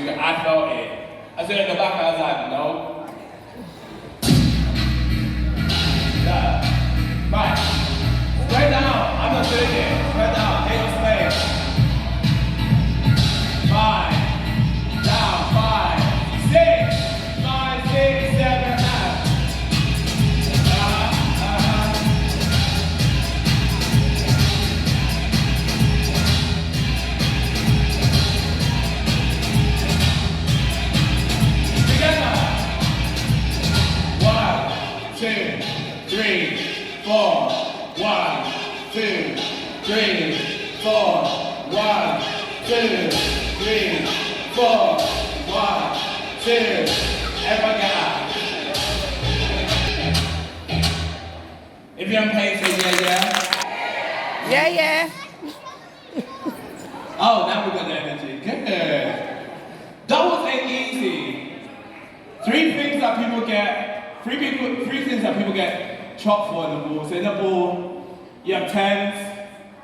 because I felt it. I stood in the back, I was like, no. Yeah. Right. Straight down. I'm not doing it. Straight down. Take your space. 5. Down. 5. 6. 5, 6, 7, half. Together. 1, 2, 3, 4. 1, 2, 3, 4. 1, 2, 3, 4. 1, 2. Everyone get up. If you're on pace, say yeah, Yeah, yeah. Oh, now we got the energy. Good. That wasn't easy. Three things that people get chopped for in the ball. So in the ball, you have tens,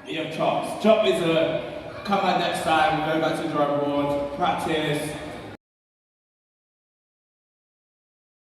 you have chops. Chop is a come back next time, go back to the drawing board, practice.